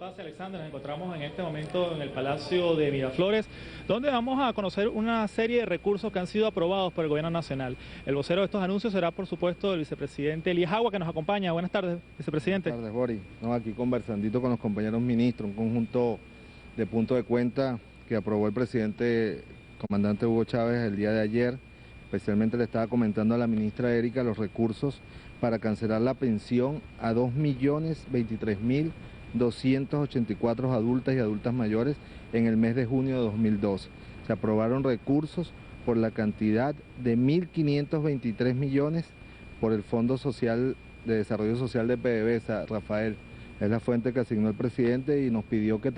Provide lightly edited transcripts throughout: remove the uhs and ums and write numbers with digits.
estás, Alexander? Nos encontramos en este momento en el Palacio de Miraflores, donde vamos a conocer una serie de recursos que han sido aprobados por el Gobierno Nacional. El vocero de estos anuncios será, por supuesto, el vicepresidente Elías Agua, que nos acompaña. Buenas tardes, vicepresidente. Buenas tardes, Boris. Aquí conversandito con los compañeros ministros, un conjunto de puntos de cuenta que aprobó el presidente, comandante Hugo Chávez, el día de ayer. Especialmente le estaba comentando a la ministra Erika los recursos para cancelar la pensión a 2.023.284 adultas y adultas mayores en el mes de junio de 2012. Se aprobaron recursos por la cantidad de 1.523 millones por el Fondo Social de Desarrollo Social de PDVSA, Rafael. Es la fuente que asignó el presidente y nos pidió que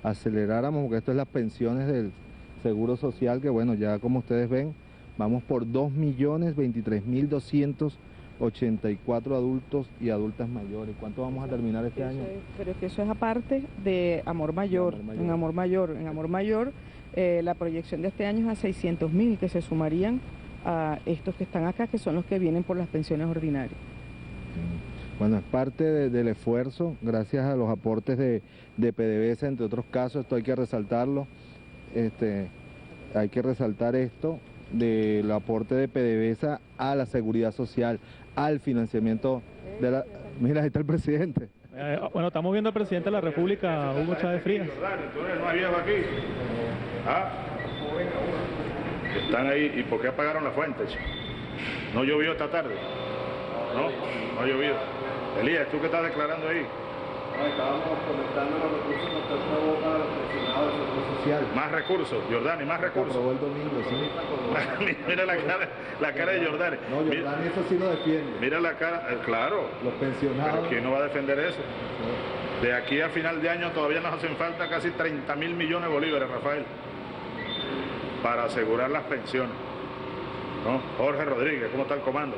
aceleráramos, porque esto es las pensiones del Seguro Social, que bueno, ya como ustedes ven, vamos por 2.023.284 adultos y adultas mayores. ¿Cuánto vamos a terminar este año? Pero es que eso es aparte de Amor Mayor. En Amor Mayor, la proyección de este año es a 600.000 que se sumarían a estos que están acá, que son los que vienen por las pensiones ordinarias. Bueno, es parte del esfuerzo, gracias a los aportes de PDVSA, entre otros casos. Esto hay que resaltarlo. Hay que resaltar esto del aporte de PDVSA a la seguridad social, al financiamiento de la... Mira, ahí está el presidente. Bueno, estamos viendo al presidente de la República, Hugo Chávez Frías. No hay viejo aquí. Están ahí. ¿Y por qué apagaron la fuente? ¿No llovió esta tarde? No ha llovido. Elías, ¿tú qué estás declarando ahí? Estábamos comentando los recursos que usted aprobó para los pensionados del Seguro Social. Más recursos, Jordani, más recursos. Aprobó el domingo, sí. Mira la cara de Jordani. No, Jordani eso sí lo defiende. Mira la cara, claro. Los pensionados. Pero ¿quién no va a defender eso? De aquí a final de año todavía nos hacen falta casi 30.000 millones de bolívares, Rafael, para asegurar las pensiones. ¿No? Jorge Rodríguez, ¿cómo está el comando?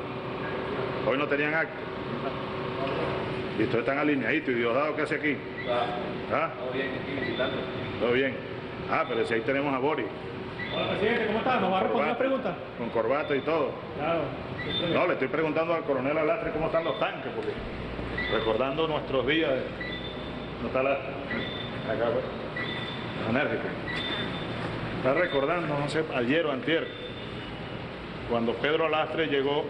Hoy no tenían acto. Y todos están alineaditos. ¿Y Diosdado qué hace aquí? Todo bien, aquí visitando. Todo bien. Pero si ahí tenemos a Boris. Hola, presidente, ¿cómo está? ¿Nos va a responder las preguntas? Con corbata y todo. Claro. No, le estoy preguntando al coronel Alastre cómo están los tanques, porque recordando nuestros días, no está la... acá, pues, enérgico. Está recordando, no sé, ayer o antier, cuando Pedro Alastre llegó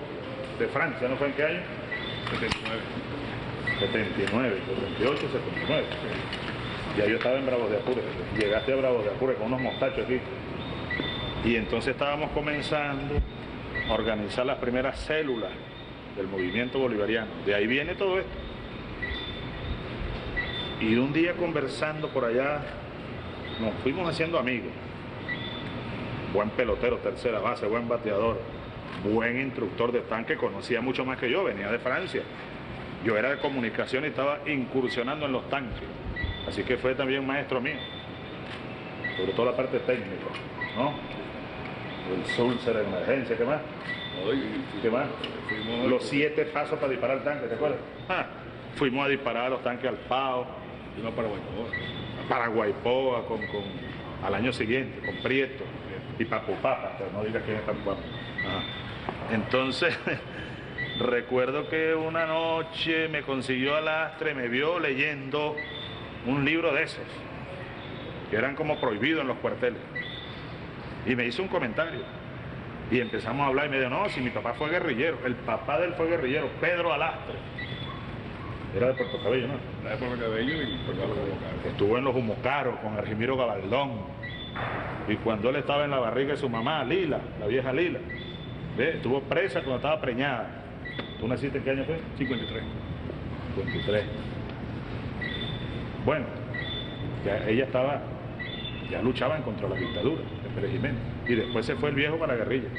de Francia, ¿no fue en qué año? 79, 78, 79. Ya yo estaba en Bravos de Apure, llegaste a Bravos de Apure con unos mostachos aquí. Y entonces estábamos comenzando a organizar las primeras células del movimiento bolivariano. De ahí viene todo esto. Y un día conversando por allá, nos fuimos haciendo amigos. Buen pelotero, tercera base, buen bateador, buen instructor de tanque, conocía mucho más que yo, venía de Francia. Yo era de comunicación y estaba incursionando en los tanques, así que fue también maestro mío, sobre todo la parte técnica, ¿no? El Sulzer en emergencia, ¿qué más? ¿Qué más? Los 7 pasos para disparar el tanque, ¿te acuerdas? Fuimos a disparar a los tanques al Pao, Fuimos para Guaypoa. para Guaypoa, al año siguiente, con Prieto y Papupapa, pero no digas quién es Papupapa. Entonces... recuerdo que una noche me consiguió Alastre, me vio leyendo un libro de esos, que eran como prohibidos en los cuarteles, y me hizo un comentario, y empezamos a hablar, y me dijo, no, si mi papá fue guerrillero, el papá de él fue guerrillero, Pedro Alastre, era de Puerto Cabello, ¿no? Era de Puerto Cabello y Puerto Cabello. Estuvo en los Humocaros con Argimiro Gabaldón, y cuando él estaba en la barriga de su mamá, Lila, la vieja Lila, ¿ve? Estuvo presa cuando estaba preñada. ¿Tú naciste en qué año fue? 53. 53. Bueno, ella ya luchaban contra la dictadura de Pérez Jiménez. Y después se fue el viejo para la guerrilla.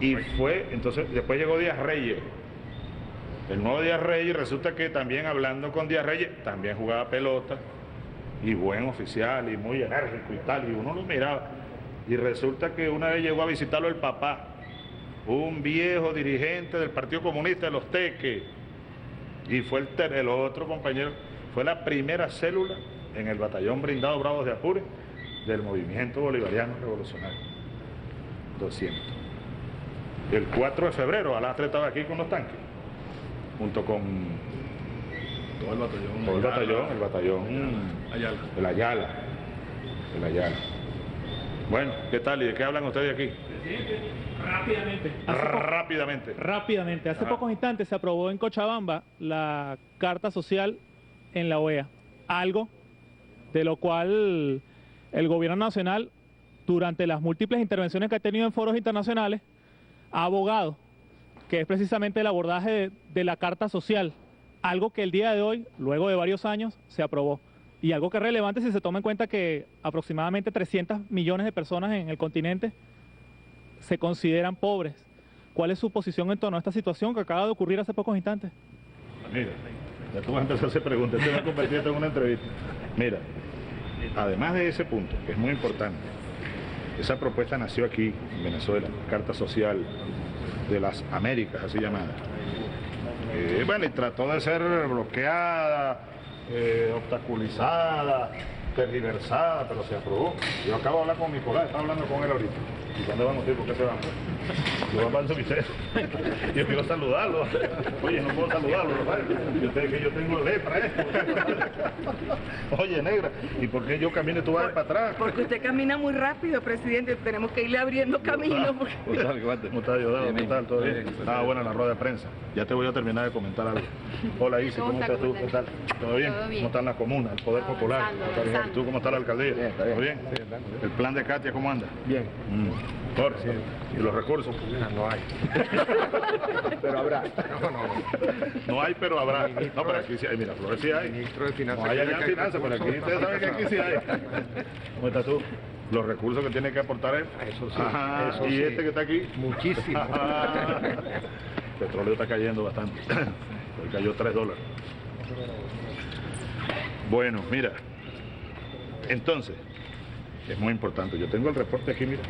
Y entonces, después llegó Díaz Reyes. El nuevo Díaz Reyes, resulta que también hablando con Díaz Reyes, también jugaba pelota, y buen oficial, y muy enérgico y tal, y uno lo miraba. Y resulta que una vez llegó a visitarlo el papá, un viejo dirigente del Partido Comunista de los Teques, y fue el otro compañero, fue la primera célula en el batallón blindado Bravos de Apure del movimiento bolivariano revolucionario. 200. El 4 de febrero, Alastre estaba aquí con los tanques, junto con todo el batallón. Todo el batallón. Ayala. El Ayala. El Ayala. Bueno, ¿qué tal? ¿Y de qué hablan ustedes aquí? Rápidamente. Hace pocos instantes se aprobó en Cochabamba la Carta Social en la OEA. Algo de lo cual el gobierno nacional, durante las múltiples intervenciones que ha tenido en foros internacionales, ha abogado, que es precisamente el abordaje de la Carta Social. Algo que el día de hoy, luego de varios años, se aprobó. Y algo que es relevante si se toma en cuenta que aproximadamente 300 millones de personas en el continente se consideran pobres. ¿Cuál es su posición en torno a esta situación que acaba de ocurrir hace pocos instantes? Mira, ya tú vas a empezar a hacer preguntas, te vas a convertir en una entrevista. Mira, además de ese punto, que es muy importante, esa propuesta nació aquí, en Venezuela, Carta Social de las Américas, así llamada. Bueno, y trató de ser bloqueada, obstaculizada, tergiversada, pero se aprobó. Yo acabo de hablar con Nicolás, estaba hablando con él ahorita. ¿Y cuándo van ustedes? ¿Por qué se van? Yo voy para el cementerio. Yo quiero saludarlo. Oye, no puedo saludarlo, Rafael. Y ustedes que yo tengo lepra, Oye, negra, ¿y por qué yo camino y tú vas para atrás? Porque usted camina muy rápido, presidente. Tenemos que irle abriendo camino. ¿Cómo estás, Diosdado? ¿Cómo estás? ¿Todo bien? Bueno, la rueda de prensa. Ya te voy a terminar de comentar algo. Hola, Isi, ¿cómo estás tú? ¿Qué tal? ¿Todo bien? ¿Cómo están las comunas, el Poder Popular? ¿Y tú cómo está la alcaldía? ¿Todo bien? ¿El plan de Katia cómo anda? Bien. Jorge, ¿y los recursos? No hay. Pero habrá. No hay, pero habrá. No, pero aquí sí hay. Mira, Flores sí hay. Ministro de Finanzas. No hay allá en finanzas, pero aquí ustedes saben que aquí sí hay. ¿Cómo estás tú? Los recursos que tiene que aportar él. Eso sí. Ajá. Eso ¿Y sí. este que está aquí? Muchísimo. El petróleo está cayendo bastante. Hoy cayó $3. Bueno, mira. Entonces, es muy importante. Yo tengo el reporte aquí, mira.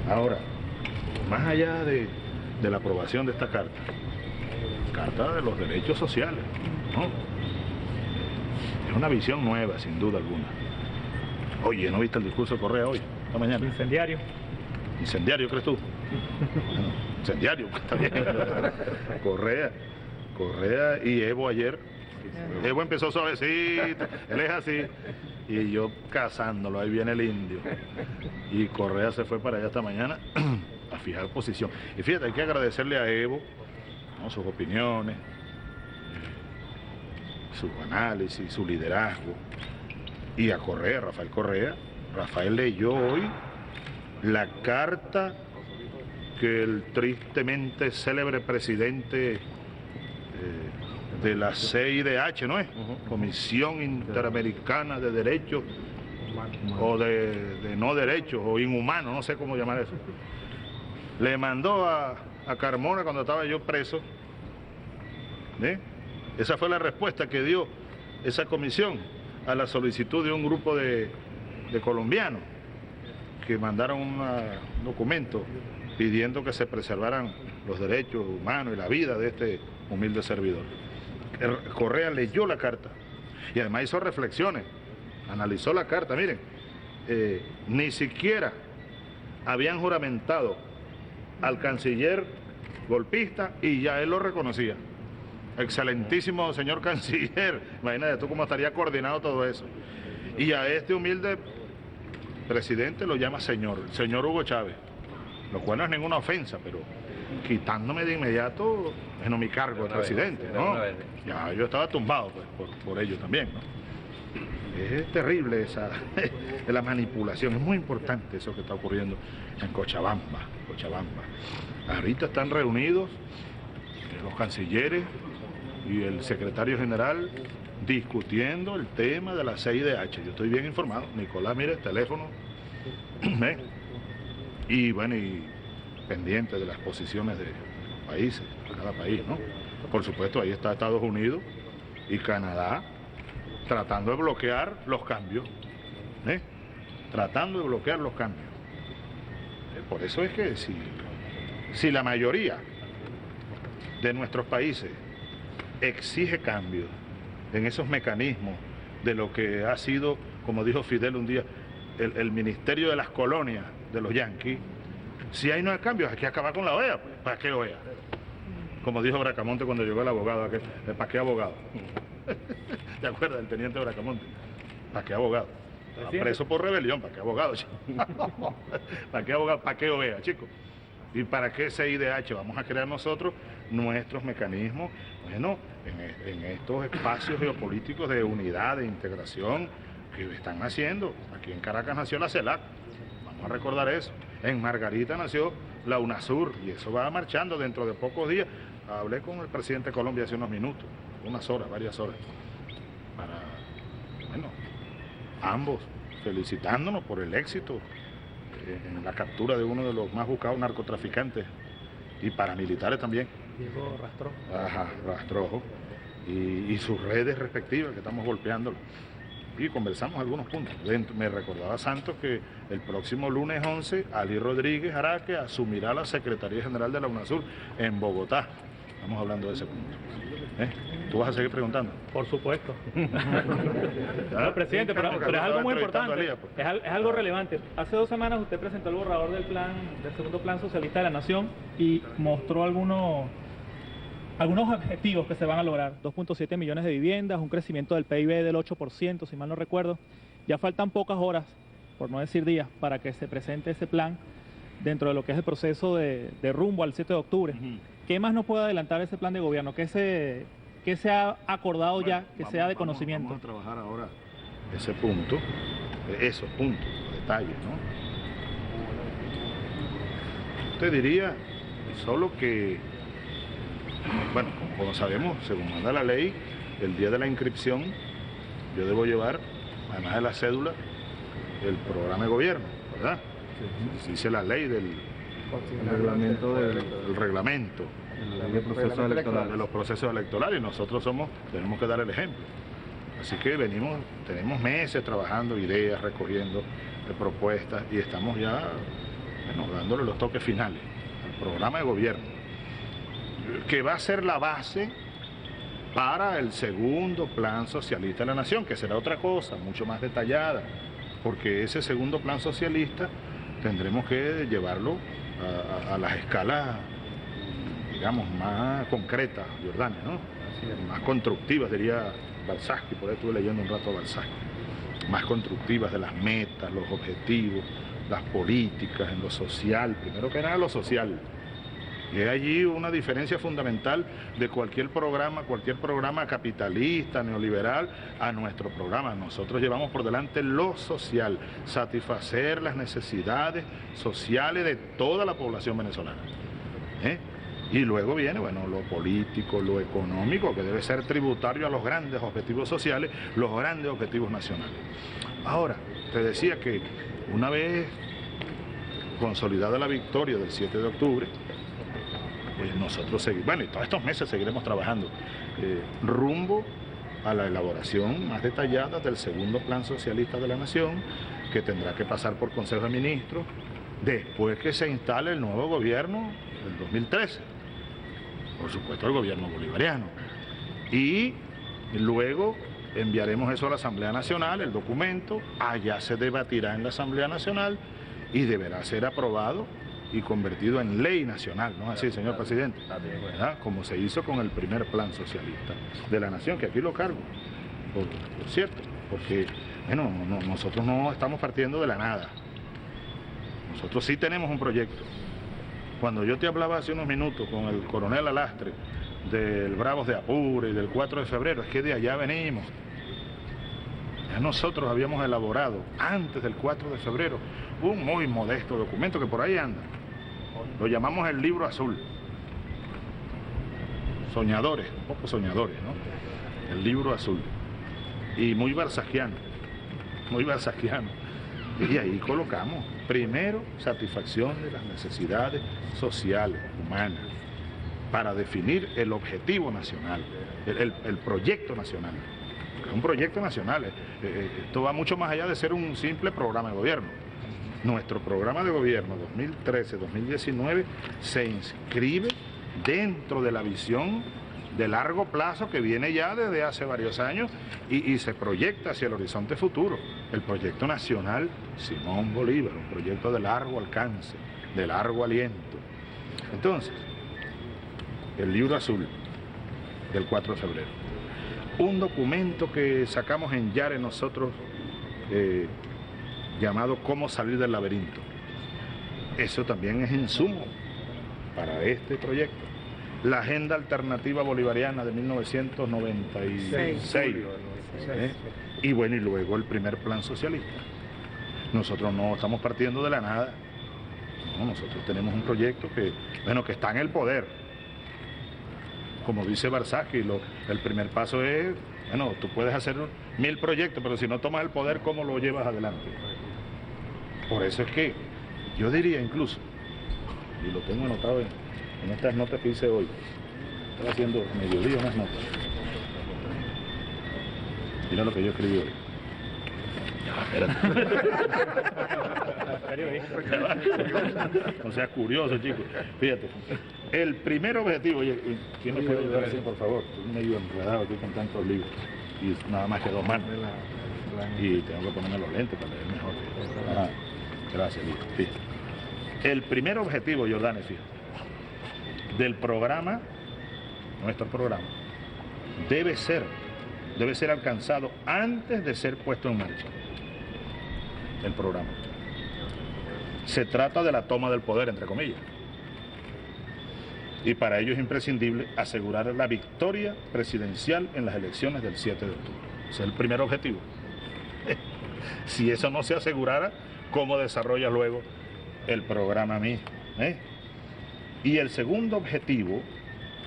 Ahora, más allá de la aprobación de esta carta de los derechos sociales, ¿no? Es una visión nueva, sin duda alguna. Oye, ¿no viste el discurso de Correa hoy, esta mañana? Incendiario. ¿Incendiario, crees tú? Bueno, incendiario, está bien. Correa y Evo ayer. Evo empezó suavecito, él es así. Y yo cazándolo, ahí viene el indio. Y Correa se fue para allá esta mañana a fijar posición. Y fíjate, hay que agradecerle a Evo, ¿no?, sus opiniones, su análisis, su liderazgo. Y a Correa, Rafael Correa. Rafael leyó hoy la carta que el tristemente célebre presidente de la CIDH, ¿no es? Comisión Interamericana de Derechos o de no derechos o inhumanos, no sé cómo llamar eso. Le mandó a Carmona cuando estaba yo preso. Esa fue la respuesta que dio esa comisión a la solicitud de un grupo de colombianos que mandaron un documento pidiendo que se preservaran los derechos humanos y la vida de este humilde servidor. Correa leyó la carta y además hizo reflexiones, analizó la carta. Miren, ni siquiera habían juramentado al canciller golpista y ya él lo reconocía. Excelentísimo señor canciller, imagínate tú cómo estaría coordinado todo eso. Y a este humilde presidente lo llama señor Hugo Chávez, lo cual no es ninguna ofensa, pero quitándome de inmediato es no mi cargo de presidente, ¿no? Ya yo estaba tumbado pues, por ello también, ¿no? Es terrible esa la manipulación, es muy importante eso que está ocurriendo en Cochabamba. Ahorita están reunidos los cancilleres y el secretario general discutiendo el tema de la CIDH. Yo estoy bien informado. Nicolás, mire, el teléfono. Y bueno, y pendiente de las posiciones de países, cada país, ¿no? Por supuesto, ahí está Estados Unidos y Canadá tratando de bloquear los cambios, tratando de bloquear los cambios. Por eso es que si la mayoría de nuestros países exige cambios en esos mecanismos de lo que ha sido, como dijo Fidel un día, el ministerio de las colonias de los yanquis, si ahí no hay cambios, hay que acabar con la OEA, pues. ¿Para qué OEA? Como dijo Bracamonte cuando llegó el abogado, ¿para qué abogado? ¿Te acuerdas del teniente Bracamonte? ¿Para qué abogado? Está preso por rebelión, ¿para qué abogado, chico? ¿Para qué abogado? ¿Para qué OEA, chico? ¿Y para qué CIDH? Vamos a crear nosotros nuestros mecanismos, bueno, en estos espacios geopolíticos de unidad, de integración que están haciendo. Aquí en Caracas nació la CELAC, vamos a recordar eso. En Margarita nació la UNASUR y eso va marchando dentro de pocos días. Hablé con el presidente de Colombia hace unos minutos, unas horas, varias horas, para, bueno, ambos felicitándonos por el éxito en la captura de uno de los más buscados narcotraficantes y paramilitares también. Diego Rastrojo. Ajá, Rastrojo. Y sus redes respectivas que estamos golpeándolo. Y conversamos algunos puntos. Me recordaba Santos que el próximo lunes 11, Ali Rodríguez Araque asumirá la Secretaría General de la UNASUR en Bogotá. Estamos hablando de ese punto. ¿Tú vas a seguir preguntando? Por supuesto. No, presidente, pero es algo muy importante, es algo relevante. Hace 2 semanas usted presentó el borrador del segundo plan socialista de la Nación y mostró algunos objetivos que se van a lograr. 2.7 millones de viviendas, un crecimiento del PIB del 8%, si mal no recuerdo. Ya faltan pocas horas, por no decir días, para que se presente ese plan dentro de lo que es el proceso de rumbo al 7 de octubre. ¿Qué más nos puede adelantar ese plan de gobierno? ¿Qué se ha acordado ya, que sea de conocimiento? Vamos a trabajar ahora ese punto, esos puntos, detalles, ¿no? Te diría solo que, bueno, como sabemos, según manda la ley, el día de la inscripción yo debo llevar, además de la cédula, el programa de gobierno, ¿verdad? Sí. Dice la ley del reglamento el reglamento de los procesos electorales, y nosotros tenemos que dar el ejemplo. Así que tenemos meses trabajando ideas, recogiendo propuestas y estamos ya, bueno, dándole los toques finales al programa de gobierno, que va a ser la base para el segundo plan socialista de la Nación, que será otra cosa, mucho más detallada, porque ese segundo plan socialista tendremos que llevarlo a las escalas, digamos, más concretas, Jordania, ¿no? Más constructivas, diría Balzac, por ahí estuve leyendo un rato a Balzac, más constructivas de las metas, los objetivos, las políticas, en lo social, primero que nada lo social. Y hay allí una diferencia fundamental de cualquier programa capitalista, neoliberal, a nuestro programa. Nosotros llevamos por delante lo social, satisfacer las necesidades sociales de toda la población venezolana. Y luego viene, bueno, lo político, lo económico, que debe ser tributario a los grandes objetivos sociales, los grandes objetivos nacionales. Ahora, te decía que una vez consolidada la victoria del 7 de octubre, nosotros seguimos, bueno, y todos estos meses seguiremos trabajando rumbo a la elaboración más detallada del segundo plan socialista de la Nación, que tendrá que pasar por Consejo de Ministros después que se instale el nuevo gobierno del 2013, por supuesto el gobierno bolivariano, y luego enviaremos eso a la Asamblea Nacional, el documento, allá se debatirá en la Asamblea Nacional y deberá ser aprobado y convertido en ley nacional, ¿no es así, señor presidente? ¿Verdad? Como se hizo con el primer plan socialista de la Nación, que aquí lo cargo, por cierto, porque bueno, nosotros no estamos partiendo de la nada, nosotros sí tenemos un proyecto. Cuando yo te hablaba hace unos minutos con el coronel Alastre del Bravos de Apure y del 4 de febrero, es que de allá venimos. Ya nosotros habíamos elaborado antes del 4 de febrero un muy modesto documento que por ahí anda. Lo llamamos el Libro Azul. Soñadores, un poco soñadores, ¿no? El Libro Azul. Y muy balzaquiano, muy balzaquiano. Y ahí colocamos, primero, satisfacción de las necesidades sociales, humanas, para definir el objetivo nacional, el proyecto nacional. Un proyecto nacional, esto va mucho más allá de ser un simple programa de gobierno. Nuestro programa de gobierno 2013-2019 se inscribe dentro de la visión de largo plazo que viene ya desde hace varios años y se proyecta hacia el horizonte futuro. El proyecto nacional Simón Bolívar, un proyecto de largo alcance, de largo aliento. Entonces, el libro azul del 4 de febrero. Un documento que sacamos en Yare nosotros, llamado Cómo salir del laberinto. Eso también es insumo para este proyecto. La Agenda Alternativa Bolivariana de 1996. Y bueno, y luego el primer plan socialista. Nosotros no estamos partiendo de la nada. No, nosotros tenemos un proyecto que está en el poder. Como dice Barzaki, el primer paso es, tú puedes hacer 1000 proyectos, pero si no tomas el poder, ¿cómo lo llevas adelante? Por eso es que yo diría incluso, y lo tengo anotado en estas notas que hice hoy, estoy haciendo mediodía unas notas. Mira lo que yo escribí hoy. No seas curioso, chicos. Fíjate, el primer objetivo, oye, ¿quién me puede ayudar así, por favor? Estoy medio enredado aquí con tantos libros y nada más que 2 manos. Y tengo que ponerme los lentes para leer mejor. Ajá. Gracias, Listo. Fíjate. El primer objetivo, Jordane, fíjate, del programa, nuestro programa, debe ser alcanzado antes de ser puesto en marcha. El programa. Se trata de la toma del poder, entre comillas. Y para ello es imprescindible asegurar la victoria presidencial en las elecciones del 7 de octubre. Ese es el primer objetivo. Si eso no se asegurara, ¿cómo desarrolla luego el programa mismo? Y el segundo objetivo,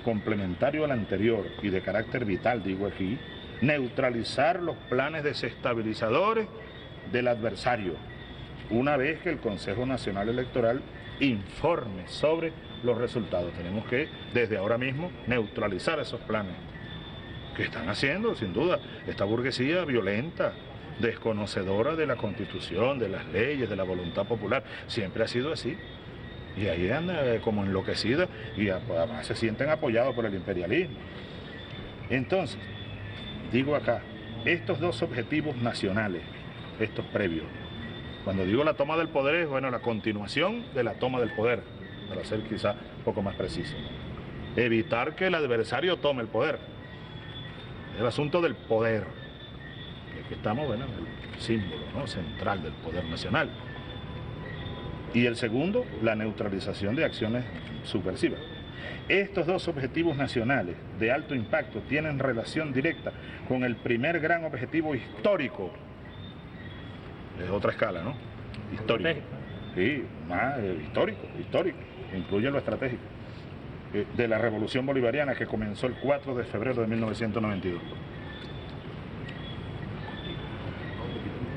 complementario al anterior y de carácter vital, digo aquí, neutralizar los planes desestabilizadores del adversario, una vez que el Consejo Nacional Electoral informe sobre los resultados. Tenemos que, desde ahora mismo, neutralizar esos planes que están haciendo, sin duda, esta burguesía violenta, desconocedora de la Constitución, de las leyes, de la voluntad popular. Siempre ha sido así. Y ahí anda como enloquecida y además se sienten apoyados por el imperialismo. Entonces, digo acá, estos 2 objetivos nacionales, estos previos, cuando digo la toma del poder es, la continuación de la toma del poder, para ser quizá un poco más preciso. Evitar que el adversario tome el poder. El asunto del poder. Aquí estamos, el símbolo central del poder nacional. Y el segundo, la neutralización de acciones subversivas. Estos 2 objetivos nacionales de alto impacto tienen relación directa con el primer gran objetivo histórico. Es otra escala, ¿no? Histórico. Sí, más histórico. Incluye lo estratégico. De la Revolución Bolivariana que comenzó el 4 de febrero de 1992.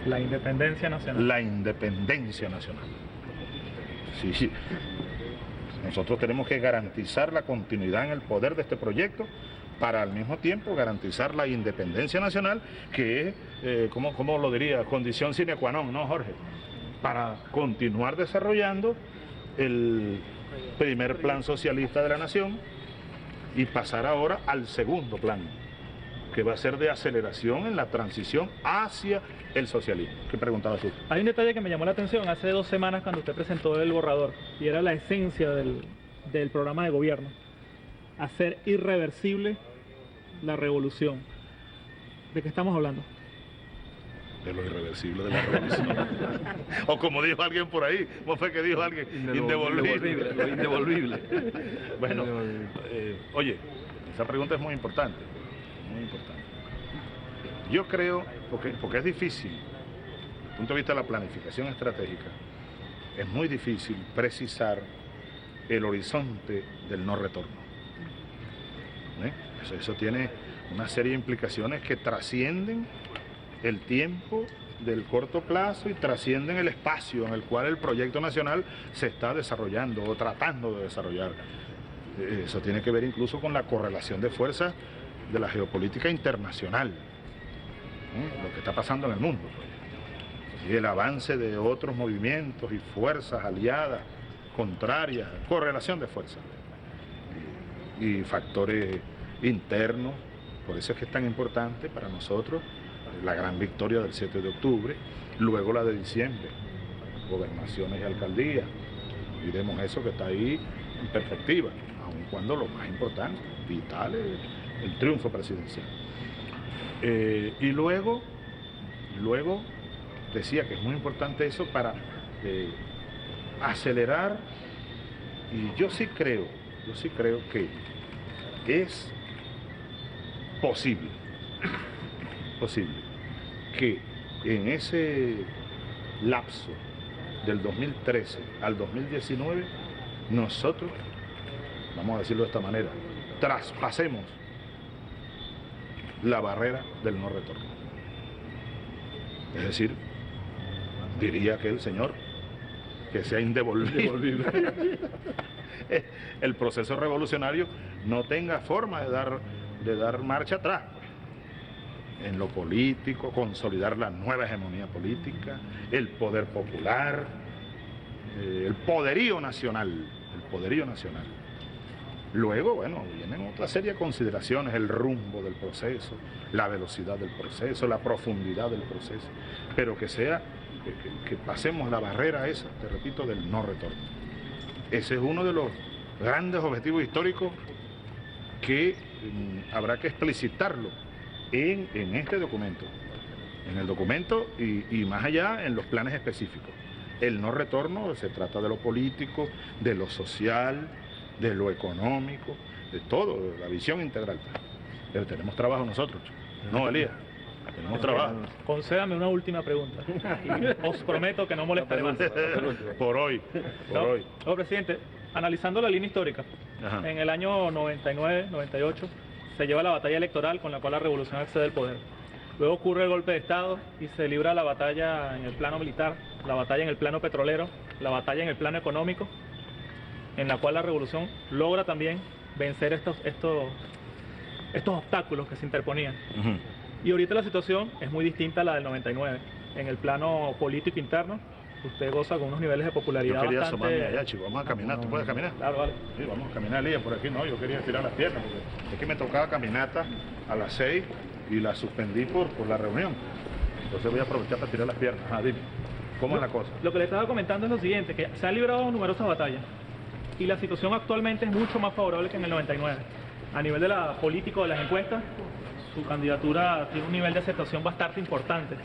La independencia nacional. La independencia nacional. Sí. Nosotros tenemos que garantizar la continuidad en el poder de este proyecto para al mismo tiempo garantizar la independencia nacional, que es, ¿cómo lo diría? Condición sine qua non, ¿no, Jorge? Para continuar desarrollando el primer plan socialista de la nación y pasar ahora al segundo plan, que va a ser de aceleración en la transición hacia el socialismo. ¿Qué preguntabas tú? Hay un detalle que me llamó la atención hace 2 semanas cuando usted presentó el borrador, y era la esencia del programa de gobierno: hacer irreversible la revolución. ¿De qué estamos hablando? De lo irreversible de la revolución. O como dijo alguien por ahí, ¿cómo fue que dijo alguien? Indevolvible. Lo indevolvible. Bueno, oye, esa pregunta es muy importante. Muy importante. Yo creo, porque es difícil, desde el punto de vista de la planificación estratégica, es muy difícil precisar el horizonte del no retorno. Eso tiene una serie de implicaciones que trascienden el tiempo del corto plazo y trascienden el espacio en el cual el proyecto nacional se está desarrollando o tratando de desarrollar. Eso tiene que ver incluso con la correlación de fuerzas de la geopolítica internacional, lo que está pasando en el mundo, y el avance de otros movimientos y fuerzas aliadas, contrarias, correlación de fuerzas y factores internos. Por eso es que es tan importante para nosotros la gran victoria del 7 de octubre, luego la de diciembre, gobernaciones y alcaldías. Miremos eso que está ahí en perspectiva. aun cuando lo más importante, vital, es el triunfo presidencial. Y luego decía que es muy importante eso para acelerar, y yo sí creo que es posible que en ese lapso del 2013 al 2019 nosotros, vamos a decirlo de esta manera, traspasemos la barrera del no retorno. Es decir, diría aquel señor, que sea indevolvible. El proceso revolucionario no tenga forma de dar marcha atrás. En lo político, consolidar la nueva hegemonía política, el poder popular, el poderío nacional. Luego, bueno, vienen otra serie de consideraciones, el rumbo del proceso, la velocidad del proceso, la profundidad del proceso, pero que sea, que pasemos la barrera esa, te repito, del no retorno. Ese es uno de los grandes objetivos históricos que habrá que explicitarlo en este documento, en el documento y más allá en los planes específicos. El no retorno se trata de lo político, de lo social, de lo económico, de todo, de la visión integral. Pero tenemos trabajo nosotros, ¿no, Elías? Tenemos trabajo. Concédame una última pregunta. Y os prometo que no molestaré más. Por hoy. No, presidente, analizando la línea histórica, Ajá. en el año 99, 98, se lleva la batalla electoral con la cual la revolución accede al poder. Luego ocurre el golpe de Estado y se libra la batalla en el plano militar, la batalla en el plano petrolero, la batalla en el plano económico, en la cual la revolución logra también vencer estos obstáculos que se interponían. Uh-huh. Y ahorita la situación es muy distinta a la del 99. En el plano político interno, usted goza con unos niveles de popularidad Yo quería bastante... asomarme allá, chico, vamos a caminar, ¿tú puedes caminar? Claro, vale. Sí, vamos a caminar, Elías, por aquí no, yo quería estirar las piernas, porque es que me tocaba caminata a las 6 y la suspendí por la reunión. Entonces voy a aprovechar para tirar las piernas. Dime, ¿cómo es la cosa? Lo que le estaba comentando es lo siguiente, que se han librado numerosas batallas y la situación actualmente es mucho más favorable que en el 99. A nivel de la política de las encuestas, su candidatura tiene un nivel de aceptación bastante importante,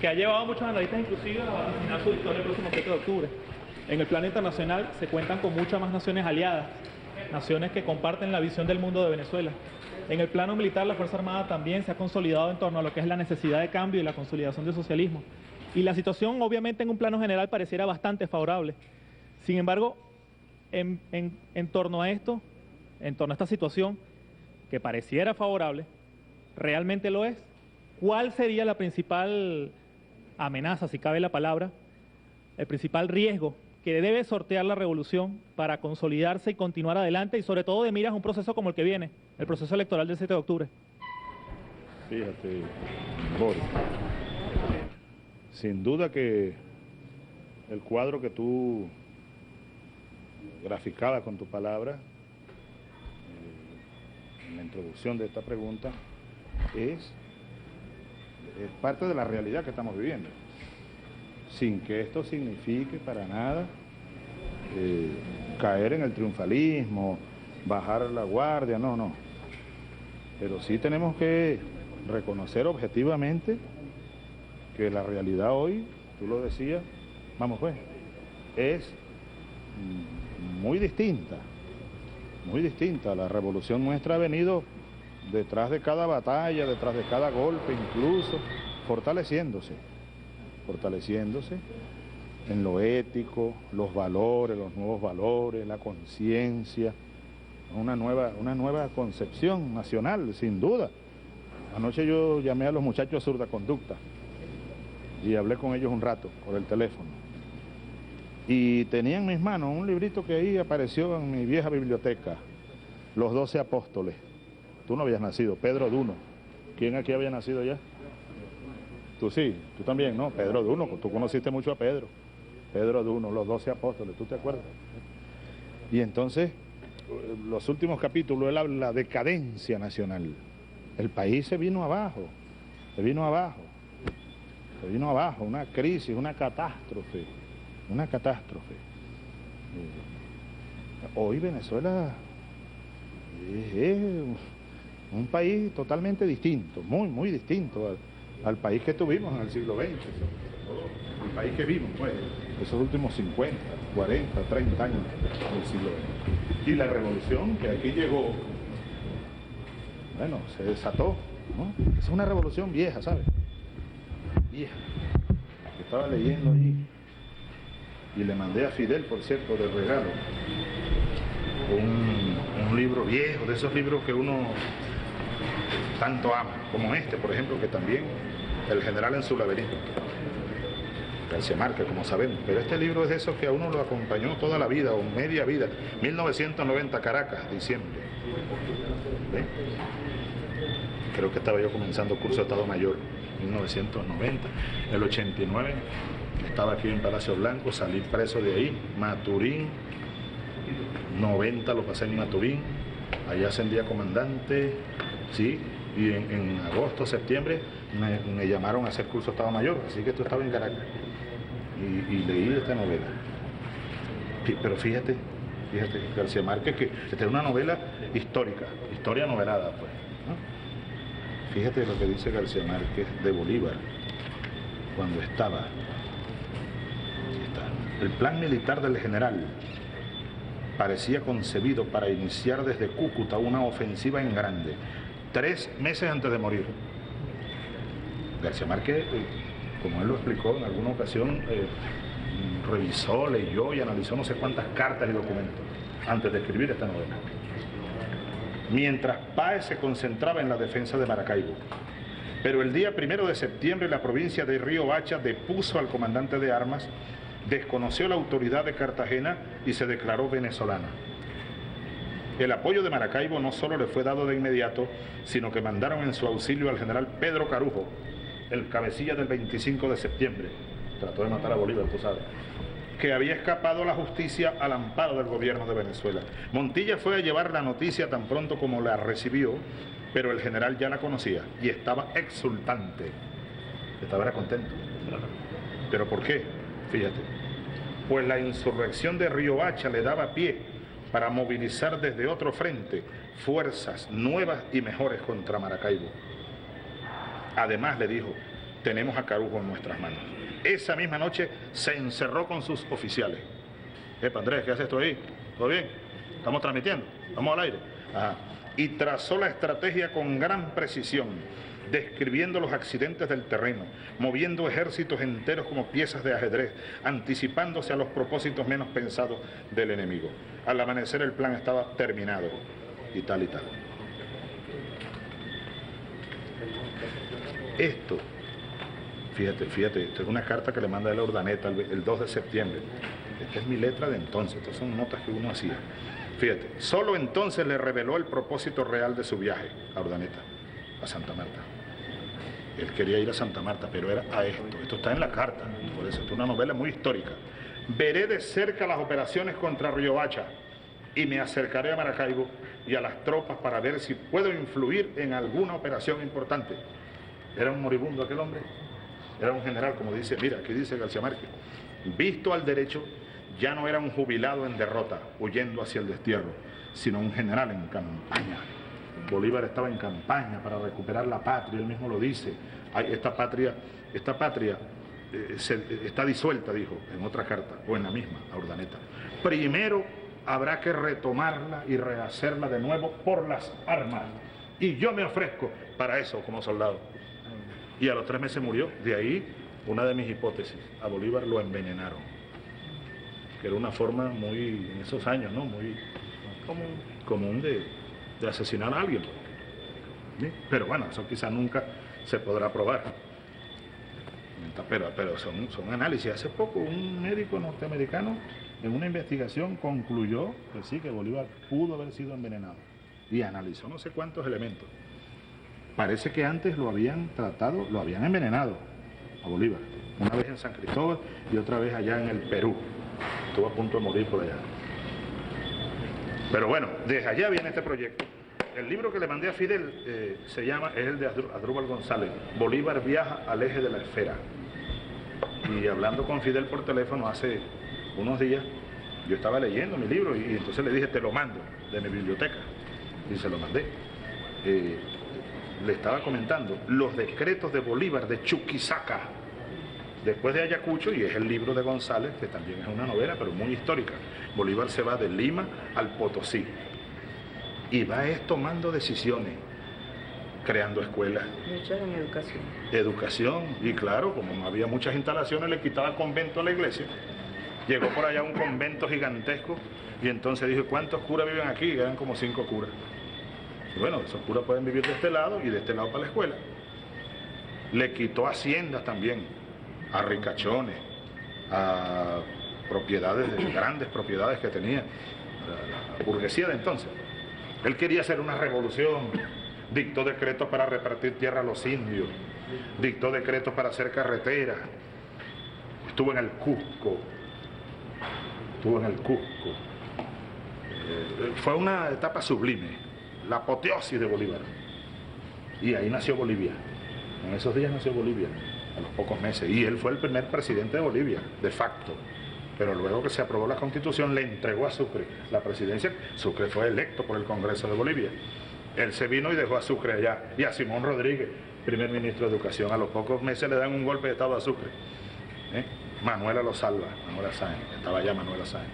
que ha llevado a muchos analistas inclusive a vaticinar su victoria el próximo 7 de octubre. En el plano internacional se cuentan con muchas más naciones aliadas, naciones que comparten la visión del mundo de Venezuela. En el plano militar, la Fuerza Armada también se ha consolidado en torno a lo que es la necesidad de cambio y la consolidación del socialismo. Y la situación, obviamente, en un plano general pareciera bastante favorable. Sin embargo, en torno a esto, en torno a esta situación, que pareciera favorable, ¿realmente lo es? ¿Cuál sería la principal amenaza, si cabe la palabra, el principal riesgo que debe sortear la revolución para consolidarse y continuar adelante y sobre todo de miras a un proceso como el que viene, el proceso electoral del 7 de octubre? Fíjate, Boris, sin duda que el cuadro que tú graficabas con tu palabra en la introducción de esta pregunta es parte de la realidad que estamos viviendo, sin que esto signifique para nada caer en el triunfalismo, bajar la guardia, no. Pero sí tenemos que reconocer objetivamente que la realidad hoy, tú lo decías, vamos pues, es muy distinta. La revolución nuestra ha venido detrás de cada batalla, detrás de cada golpe, incluso fortaleciéndose en lo ético, los valores, los nuevos valores, la conciencia, una nueva concepción nacional, sin duda. Anoche yo llamé a los muchachos de Zurda Conducta y hablé con ellos un rato por el teléfono. Y tenía en mis manos un librito que ahí apareció en mi vieja biblioteca, Los 12 Apóstoles. Tú no habías nacido, Pedro Duno. ¿Quién aquí había nacido ya? Tú sí, tú también, ¿no? Pedro Duno, tú conociste mucho a Pedro. Pedro Duno, Los 12 Apóstoles, ¿tú te acuerdas? Y entonces, los últimos capítulos, él habla de la decadencia nacional. El país se vino abajo, una crisis, una catástrofe. Hoy Venezuela es un país totalmente distinto, muy distinto al país que tuvimos en el siglo XX, el país que vimos, pues, esos últimos 50, 40, 30 años del siglo XX. Y la revolución que aquí llegó, bueno, se desató, ¿no? Es una revolución vieja, ¿sabes? Vieja. Estaba leyendo ahí y le mandé a Fidel, por cierto, de regalo, un libro viejo, de esos libros que uno tanto ama, como este, por ejemplo, que también, El general en su laberinto, García Márquez, como sabemos, pero este libro es de esos que a uno lo acompañó toda la vida, o media vida, 1990, Caracas, diciembre. ¿Ve? Creo que estaba yo comenzando curso de Estado Mayor, 1990, el 89, estaba aquí en Palacio Blanco, salí preso de ahí, Maturín, 90 lo pasé en Maturín, allá ascendí a comandante, sí, y en agosto, septiembre me llamaron a hacer curso de Estado Mayor, así que esto estaba en Caracas, y leí esta novela. Pero fíjate, García Márquez, que esta es una novela histórica, historia novelada, pues, ¿no? Fíjate lo que dice García Márquez de Bolívar, cuando estaba. El plan militar del general parecía concebido para iniciar desde Cúcuta una ofensiva en grande, 3 meses antes de morir. García Márquez, como él lo explicó en alguna ocasión, revisó, leyó y analizó no sé cuántas cartas y documentos antes de escribir esta novela. Mientras Páez se concentraba en la defensa de Maracaibo. Pero el día 1 de septiembre la provincia de Riohacha depuso al comandante de armas, desconoció la autoridad de Cartagena y se declaró venezolana. El apoyo de Maracaibo no solo le fue dado de inmediato, sino que mandaron en su auxilio al general Pedro Carujo, el cabecilla del 25 de septiembre, trató de matar a Bolívar, tú sabes, que había escapado a la justicia al amparo del gobierno de Venezuela. Montilla fue a llevar la noticia tan pronto como la recibió, pero el general ya la conocía y estaba exultante, estaba contento. ¿Pero por qué? Fíjate, pues la insurrección de Riohacha le daba pie para movilizar desde otro frente fuerzas nuevas y mejores contra Maracaibo. Además le dijo, tenemos a Carujo en nuestras manos. Esa misma noche se encerró con sus oficiales. Andrés, ¿qué haces tú ahí? ¿Todo bien? ¿Estamos transmitiendo? ¿Estamos al aire? Ajá. Y trazó la estrategia con gran precisión, describiendo los accidentes del terreno, moviendo ejércitos enteros como piezas de ajedrez, anticipándose a los propósitos menos pensados del enemigo. Al amanecer el plan estaba terminado, y tal y tal. Esto, fíjate, esto es una carta que le manda él a Urdaneta el 2 de septiembre. Esta es mi letra de entonces, estas son notas que uno hacía. Fíjate, solo entonces le reveló el propósito real de su viaje a Urdaneta, a Santa Marta. Él quería ir a Santa Marta, pero era a esto. Esto está en la carta, por eso es una novela muy histórica. Veré de cerca las operaciones contra Riohacha y me acercaré a Maracaibo y a las tropas para ver si puedo influir en alguna operación importante. Era un moribundo aquel hombre, era un general, como dice, mira, aquí dice García Márquez, visto al derecho, ya no era un jubilado en derrota, huyendo hacia el destierro, sino un general en campaña. Bolívar estaba en campaña para recuperar la patria, él mismo lo dice. Esta patria está disuelta, dijo, en otra carta, o en la misma, a Urdaneta. Primero habrá que retomarla y rehacerla de nuevo por las armas. Y yo me ofrezco para eso como soldado. Y a los 3 meses murió. De ahí, una de mis hipótesis, a Bolívar lo envenenaron. Que era una forma muy, en esos años, ¿no? Muy común de asesinar a alguien. ¿Sí? Pero bueno, eso quizás nunca se podrá probar. Pero son análisis. Hace poco un médico norteamericano en una investigación concluyó que sí, que Bolívar pudo haber sido envenenado. Y analizó no sé cuántos elementos. Parece que antes lo habían tratado, lo habían envenenado a Bolívar. Una vez en San Cristóbal y otra vez allá en el Perú. Estuvo a punto de morir por allá. Pero bueno, desde allá viene este proyecto. El libro que le mandé a Fidel es el de Adrúbal González, Bolívar viaja al eje de la esfera. Y hablando con Fidel por teléfono hace unos días, yo estaba leyendo mi libro y entonces le dije, te lo mando de mi biblioteca. y se lo mandé. Le estaba comentando los decretos de Bolívar de Chuquisaca, después de Ayacucho, y es el libro de González, que también es una novela, pero muy histórica. Bolívar se va de Lima al Potosí y va tomando decisiones, creando escuelas. Muchas en educación. Educación, y claro, como no había muchas instalaciones, le quitaba convento a la iglesia. Llegó por allá un convento gigantesco y entonces dijo, ¿cuántos curas viven aquí? Y eran como 5 curas. Bueno, esos curas pueden vivir de este lado y de este lado para la escuela. Le quitó haciendas también, a ricachones, a propiedades, grandes propiedades que tenía la burguesía de entonces. Él quería hacer una revolución, dictó decretos para repartir tierra a los indios, dictó decretos para hacer carreteras, estuvo en el Cusco, fue una etapa sublime, la apoteosis de Bolívar, y ahí nació Bolivia. En esos días nació Bolivia, a los pocos meses, y él fue el primer presidente de Bolivia, de facto. Pero luego que se aprobó la Constitución, le entregó a Sucre la presidencia. Sucre fue electo por el Congreso de Bolivia. Él se vino y dejó a Sucre allá, y a Simón Rodríguez, primer ministro de Educación. A los pocos meses le dan un golpe de estado a Sucre. Manuela lo salva, Manuela Sáenz, estaba allá Manuela Sáenz.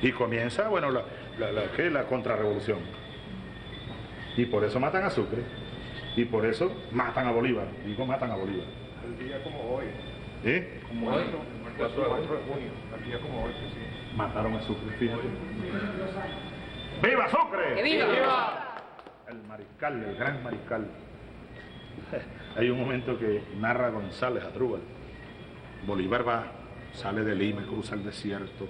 Y comienza, bueno, la contrarrevolución. Y por eso matan a Sucre. Y por eso matan a Bolívar. Digo, matan a Bolívar. El día como hoy. Como hoy, el 4 de junio. El día como hoy, sí. Mataron a Sucre, fíjate. ¡Viva Sucre! ¡Que viva! ¡Viva! El mariscal, el gran mariscal. Hay un momento que narra González Adrúbal. Bolívar sale de Lima, cruza el desierto,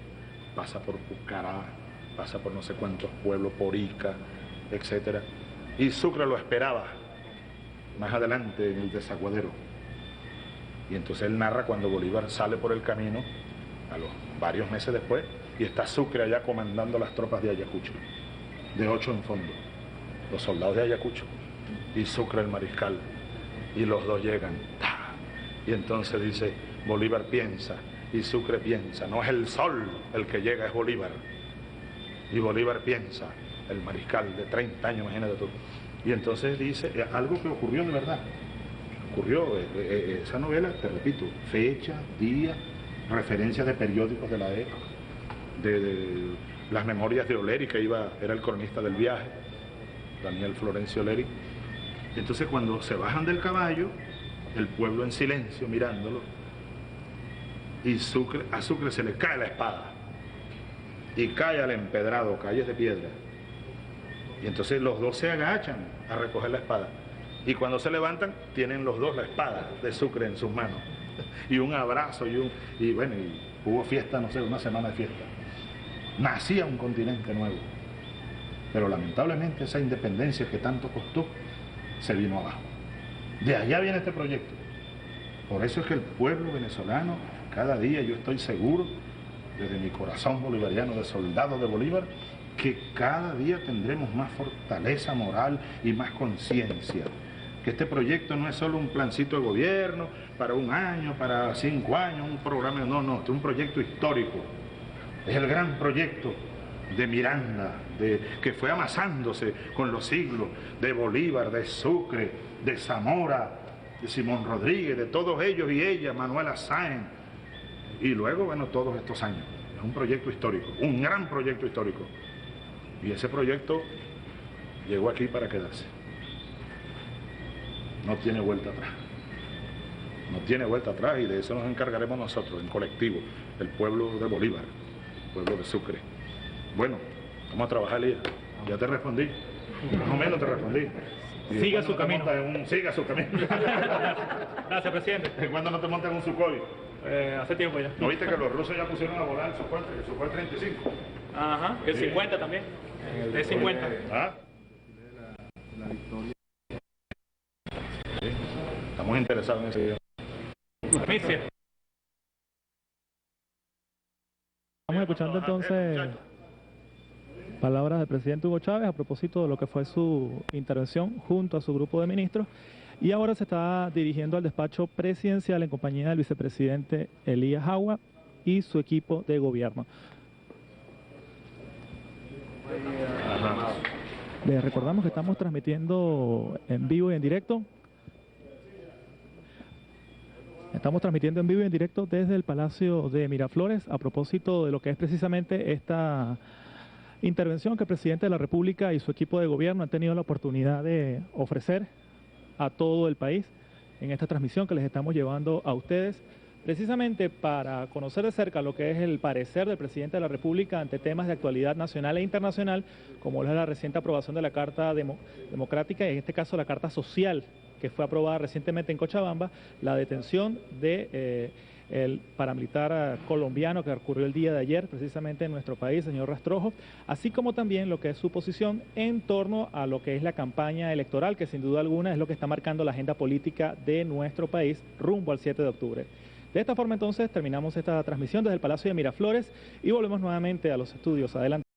pasa por Pucará, pasa por no sé cuántos pueblos, por Ica, etc. Y Sucre lo esperaba más adelante en el Desaguadero. Y entonces él narra cuando Bolívar sale por el camino, a los varios meses después, y está Sucre allá comandando las tropas de Ayacucho, de 8 en fondo, los soldados de Ayacucho, y Sucre el mariscal, y los dos llegan. Y entonces dice, Bolívar piensa, y Sucre piensa, no es el sol el que llega, es Bolívar. Y Bolívar piensa, el mariscal de 30 años, imagínate tú. Y entonces dice, algo que ocurrió de verdad. Ocurrió, esa novela, te repito, fecha, día, referencias de periódicos de la época, de las memorias de Oleri, que era el cronista del viaje, Daniel Florencio Oleri. Entonces cuando se bajan del caballo, el pueblo en silencio mirándolo, y a Sucre se le cae la espada, y cae al empedrado, calles de piedra. Y entonces los dos se agachan a recoger la espada. Y cuando se levantan, tienen los dos la espada de Sucre en sus manos. Y un abrazo, y bueno, y hubo fiesta, no sé, una semana de fiesta. Nacía un continente nuevo. Pero lamentablemente esa independencia que tanto costó, se vino abajo. De allá viene este proyecto. Por eso es que el pueblo venezolano, cada día yo estoy seguro, desde mi corazón bolivariano de soldado de Bolívar, que cada día tendremos más fortaleza moral y más conciencia. Que este proyecto no es solo un plancito de gobierno para 1 año, para 5 años, un programa, no, este es un proyecto histórico. Es el gran proyecto de Miranda, que fue amasándose con los siglos, de Bolívar, de Sucre, de Zamora, de Simón Rodríguez, de todos ellos y ella, Manuela Sáenz, y luego, bueno, todos estos años. Es un proyecto histórico, un gran proyecto histórico. Y ese proyecto llegó aquí para quedarse. No tiene vuelta atrás. No tiene vuelta atrás, y de eso nos encargaremos nosotros, en colectivo, el pueblo de Bolívar, el pueblo de Sucre. Bueno, vamos a trabajar, Elías. Ya te respondí. Más o menos te respondí. Siga su camino. Siga su camino. Gracias, presidente. ¿Cuándo no te montas en un Sukhoi? Hace tiempo ya. ¿No viste que los rusos ya pusieron a volar el Sukhoi 35? Ajá, el 50 también. El 50. ¿Ah? Estamos interesados en ese video. Justicia. Estamos escuchando entonces palabras del presidente Hugo Chávez a propósito de lo que fue su intervención junto a su grupo de ministros, y ahora se está dirigiendo al despacho presidencial en compañía del vicepresidente Elías Agua y su equipo de gobierno. Les recordamos que estamos transmitiendo en vivo y en directo. Estamos transmitiendo en vivo y en directo desde el Palacio de Miraflores a propósito de lo que es precisamente esta intervención que el presidente de la República y su equipo de gobierno han tenido la oportunidad de ofrecer a todo el país en esta transmisión que les estamos llevando a ustedes, precisamente para conocer de cerca lo que es el parecer del presidente de la República ante temas de actualidad nacional e internacional, como es la reciente aprobación de la Carta Democrática y en este caso la Carta Social, que fue aprobada recientemente en Cochabamba, la detención de el paramilitar colombiano que ocurrió el día de ayer precisamente en nuestro país, señor Rastrojo, así como también lo que es su posición en torno a lo que es la campaña electoral, que sin duda alguna es lo que está marcando la agenda política de nuestro país rumbo al 7 de octubre. De esta forma entonces terminamos esta transmisión desde el Palacio de Miraflores y volvemos nuevamente a los estudios. Adelante.